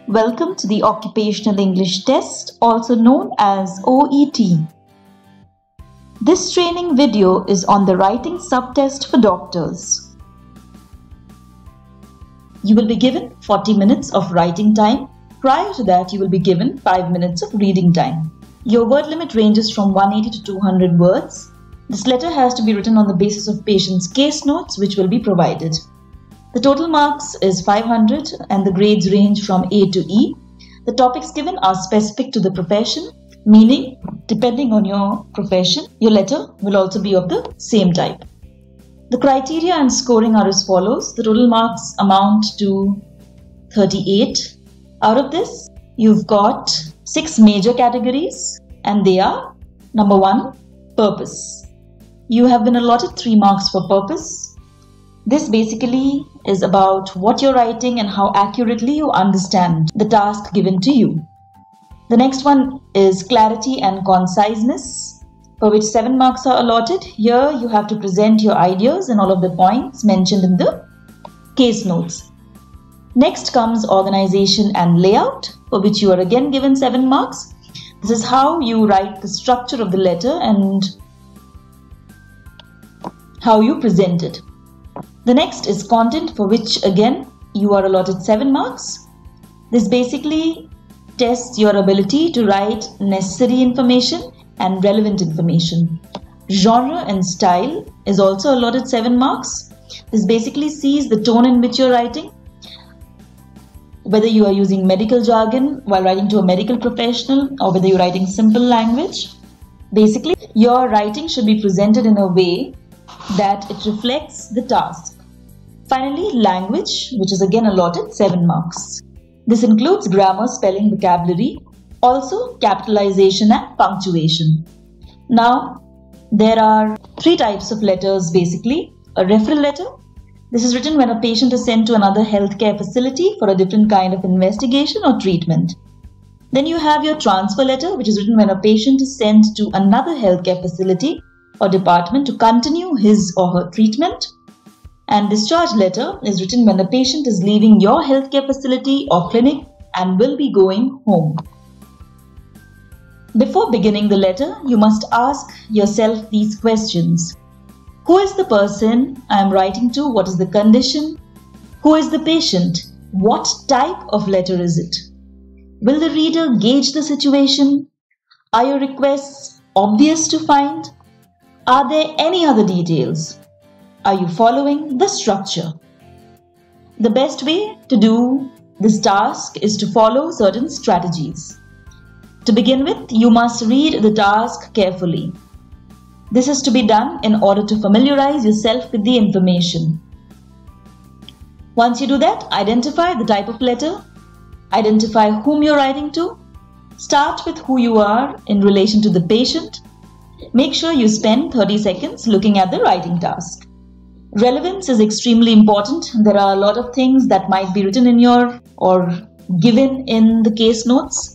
Welcome to the Occupational English Test, also known as OET. This training video is on the writing subtest for doctors. You will be given 40 minutes of writing time. Prior to that, you will be given 5 minutes of reading time. Your word limit ranges from 180 to 200 words. This letter has to be written on the basis of patient's case notes, which will be provided. The total marks is 500 and the grades range from A to E. The topics given are specific to the profession, meaning depending on your profession, your letter will also be of the same type. The criteria and scoring are as follows. The total marks amount to 38. Out of this, you've got 6 major categories and they are: number 1, purpose. You have been allotted 3 marks for purpose. This basically is about what you're writing and how accurately you understand the task given to you. The next one is clarity and conciseness, for which 7 marks are allotted. Here you have to present your ideas and all of the points mentioned in the case notes. Next comes organization and layout, for which you are again given 7 marks. This is how you write the structure of the letter and how you present it. The next is content, for which again you are allotted 7 marks. This basically tests your ability to write necessary information and relevant information. Genre and style is also allotted 7 marks. This basically sees the tone in which you're writing, whether you are using medical jargon while writing to a medical professional or whether you're writing simple language. Basically, your writing should be presented in a way that it reflects the task. Finally, language, which is again allotted 7 marks. This includes grammar, spelling, vocabulary, also capitalization and punctuation. Now, there are 3 types of letters basically. A referral letter. This is written when a patient is sent to another healthcare facility for a different kind of investigation or treatment. Then you have your transfer letter, which is written when a patient is sent to another healthcare facility or department to continue his or her treatment. And discharge letter is written when the patient is leaving your healthcare facility or clinic and will be going home. Before beginning the letter, you must ask yourself these questions. Who is the person I am writing to? What is the condition? Who is the patient? What type of letter is it? Will the reader gauge the situation? Are your requests obvious to find? Are there any other details? Are you following the structure? The best way to do this task is to follow certain strategies. To begin with, you must read the task carefully. This is to be done in order to familiarize yourself with the information. Once you do that, identify the type of letter, identify whom you're writing to, start with who you are in relation to the patient. Make sure you spend 30 seconds looking at the writing task. Relevance is extremely important. There are a lot of things that might be written in your or given in the case notes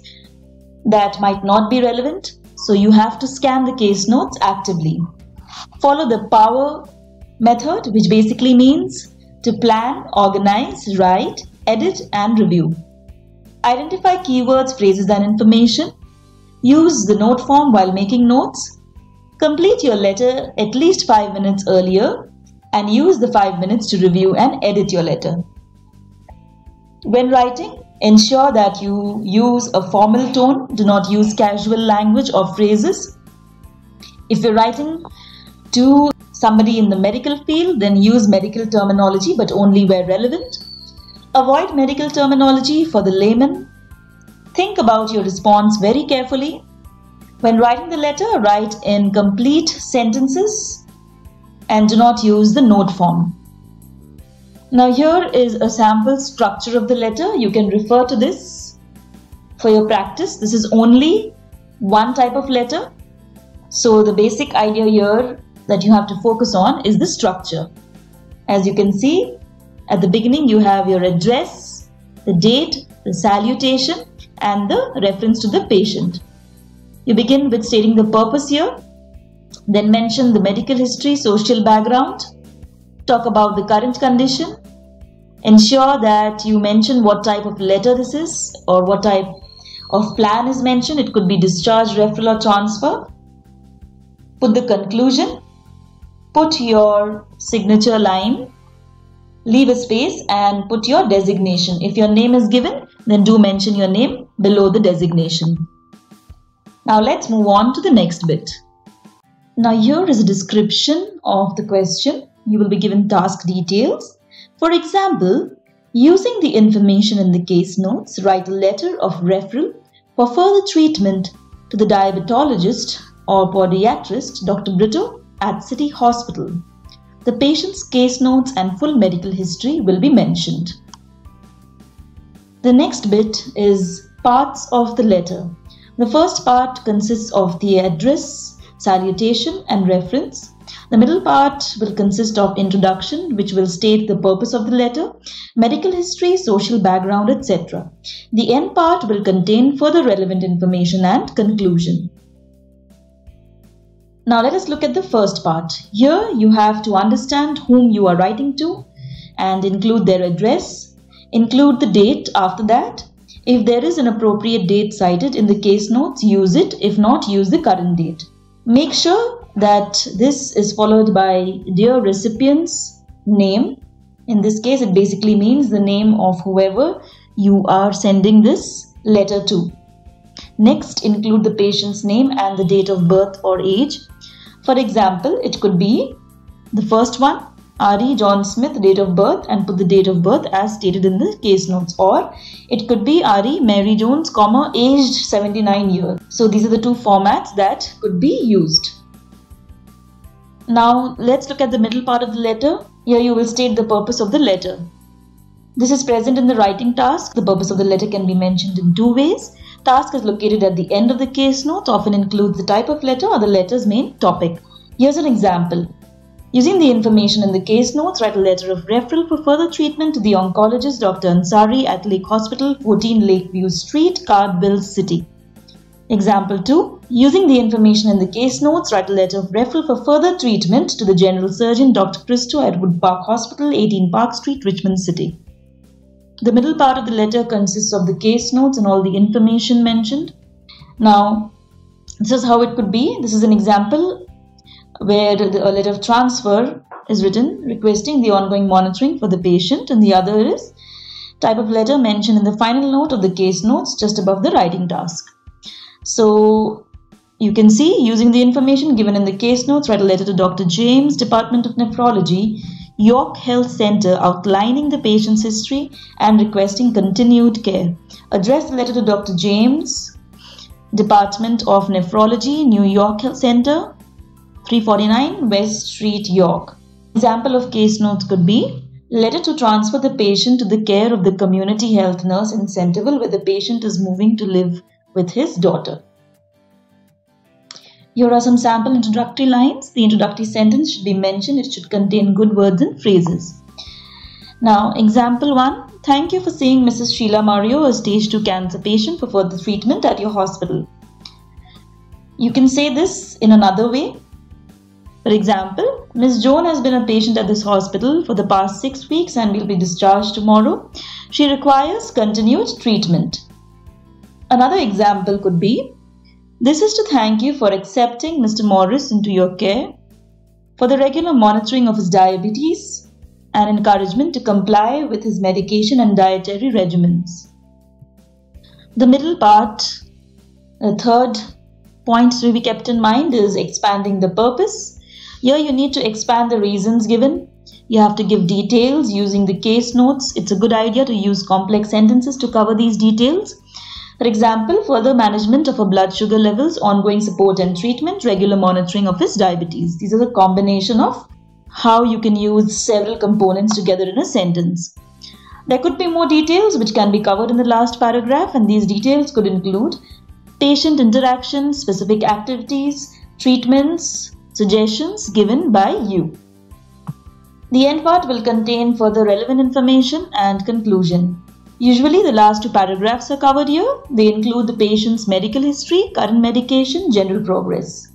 that might not be relevant. So you have to scan the case notes actively. Follow the POWER method, which basically means to plan, organize, write, edit and review. Identify keywords, phrases and information. Use the note form while making notes. Complete your letter at least 5 minutes earlier and use the 5 minutes to review and edit your letter. When writing, ensure that you use a formal tone. Do not use casual language or phrases. If you're writing to somebody in the medical field, then use medical terminology but only where relevant. Avoid medical terminology for the layman. Think about your response very carefully. When writing the letter, write in complete sentences and do not use the note form. Now here is a sample structure of the letter. You can refer to this for your practice. This is only one type of letter. So the basic idea here that you have to focus on is the structure. As you can see, at the beginning you have your address, the date, the salutation and the reference to the patient. You begin with stating the purpose here. Then mention the medical history, social background, talk about the current condition, Ensure that you mention what type of letter this is or what type of plan is mentioned. It could be discharge, referral or transfer. Put the conclusion. Put your signature line. Leave a space and put your designation. If your name is given, then do mention your name below the designation. Now let's move on to the next bit. Now here is a description of the question. You will be given task details. For example, using the information in the case notes, write a letter of referral for further treatment to the diabetologist or podiatrist Dr. Brito at City Hospital. The patient's case notes and full medical history will be mentioned. The next bit is parts of the letter. The first part consists of the address, salutation and reference. The middle part will consist of introduction, which will state the purpose of the letter, medical history, social background, etc. The end part will contain further relevant information and conclusion. Now let us look at the first part. Here you have to understand whom you are writing to and include their address. Include the date after that. If there is an appropriate date cited in the case notes, use it. If not, use the current date. Make sure that this is followed by dear recipient's name. In this case, it basically means the name of whoever you are sending this letter to. Next, include the patient's name and the date of birth or age. For example, it could be the first one, R.E. John Smith, date of birth, and put the date of birth as stated in the case notes. Or it could be R.E. Mary Jones, aged 79 years. So these are the two formats that could be used. Now let's look at the middle part of the letter. Here you will state the purpose of the letter. This is present in the writing task. The purpose of the letter can be mentioned in two ways. Task is located at the end of the case note, often includes the type of letter or the letter's main topic. Here's an example. Using the information in the case notes, write a letter of referral for further treatment to the oncologist Dr. Ansari at Lake Hospital, 14 Lakeview Street, Cardwell City. Example 2. Using the information in the case notes, write a letter of referral for further treatment to the general surgeon Dr. Christo at Wood Park Hospital, 18 Park Street, Richmond City. The middle part of the letter consists of the case notes and all the information mentioned. Now, this is how it could be. This is an example where a letter of transfer is written requesting the ongoing monitoring for the patient, and the other is type of letter mentioned in the final note of the case notes just above the writing task. So you can see, using the information given in the case notes, write a letter to Dr. James, Department of Nephrology, York Health Center, outlining the patient's history and requesting continued care. Address the letter to Dr. James, Department of Nephrology, New York Health Center, 349 West Street, York. Example of case notes could be letter to transfer the patient to the care of the community health nurse in Centerville, where the patient is moving to live with his daughter. Here are some sample introductory lines. The introductory sentence should be mentioned. It should contain good words and phrases. Now, example 1. Thank you for seeing Mrs. Sheila Mario, a stage 2 cancer patient, for further treatment at your hospital. You can say this in another way. For example, Ms. Joan has been a patient at this hospital for the past 6 weeks and will be discharged tomorrow. She requires continued treatment. Another example could be, this is to thank you for accepting Mr. Morris into your care, for the regular monitoring of his diabetes and encouragement to comply with his medication and dietary regimens. The middle part, the third point to be kept in mind, is expanding the purpose. Here you need to expand the reasons given. You have to give details using the case notes. It's a good idea to use complex sentences to cover these details. For example, further management of her blood sugar levels, ongoing support and treatment, regular monitoring of his diabetes. These are the combination of how you can use several components together in a sentence. There could be more details which can be covered in the last paragraph, and these details could include patient interactions, specific activities, treatments, suggestions given by you. The end part will contain further relevant information and conclusion. Usually the last two paragraphs are covered here. They include the patient's medical history, current medication, general progress.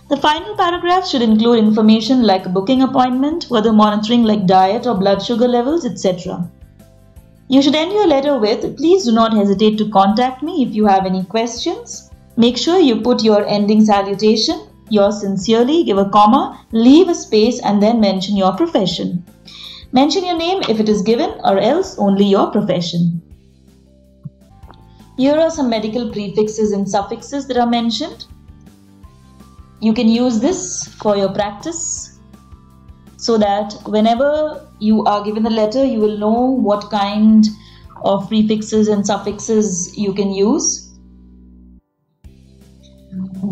The final paragraph should include information like a booking appointment, further monitoring like diet or blood sugar levels, etc. You should end your letter with, "Please do not hesitate to contact me if you have any questions." Make sure you put your ending salutation, yours sincerely, give a comma, leave a space, and then mention your profession. Mention your name if it is given, or else only your profession. Here are some medical prefixes and suffixes that are mentioned. You can use this for your practice so that whenever you are given the letter, you will know what kind of prefixes and suffixes you can use.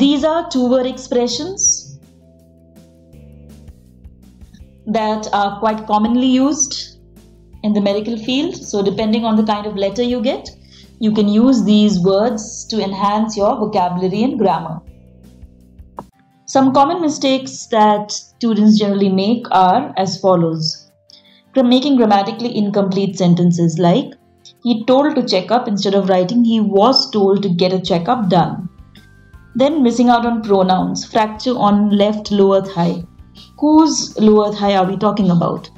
These are two-word expressions that are quite commonly used in the medical field. So depending on the kind of letter you get, you can use these words to enhance your vocabulary and grammar. Some common mistakes that students generally make are as follows. Making grammatically incomplete sentences like, "He told to check up" instead of writing, "He was told to get a checkup done." Then missing out on pronouns. Fracture on left lower thigh. Whose lower thigh are we talking about?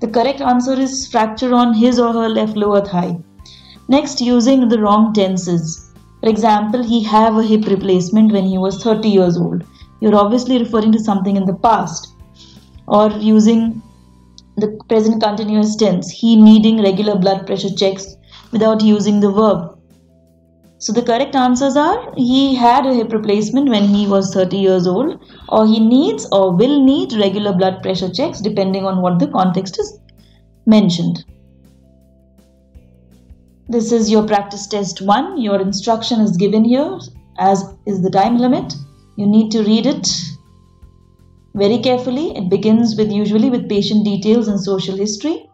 The correct answer is fracture on his or her left lower thigh. Next, using the wrong tenses. For example, he have a hip replacement when he was 30 years old. You're obviously referring to something in the past. Or using the present continuous tense. He needing regular blood pressure checks without using the verb. So the correct answers are, he had a hip replacement when he was 30 years old, or he needs or will need regular blood pressure checks depending on what the context is mentioned. This is your practice test 1. Your instruction is given here, as is the time limit. You need to read it very carefully. It begins with usually with patient details and social history.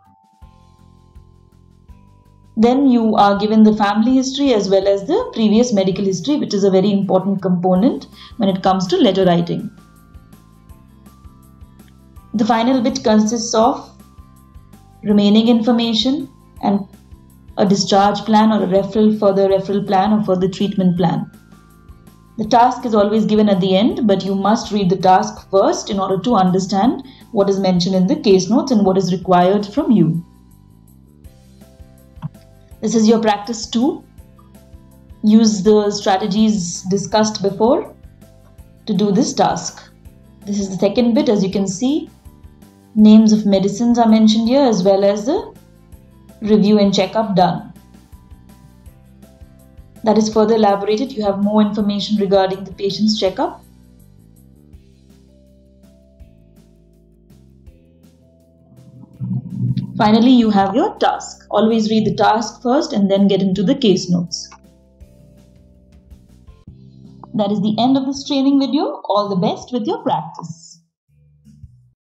Then you are given the family history as well as the previous medical history, which is a very important component when it comes to letter writing. The final bit consists of remaining information and a discharge plan or a further referral plan or further treatment plan. The task is always given at the end, but you must read the task first in order to understand what is mentioned in the case notes and what is required from you. This is your practice 2. Use the strategies discussed before to do this task. This is the second bit. As you can see, names of medicines are mentioned here as well as the review and checkup done. That is further elaborated. You have more information regarding the patient's checkup. Finally, you have your task. Always read the task first and then get into the case notes. That is the end of this training video. All the best with your practice.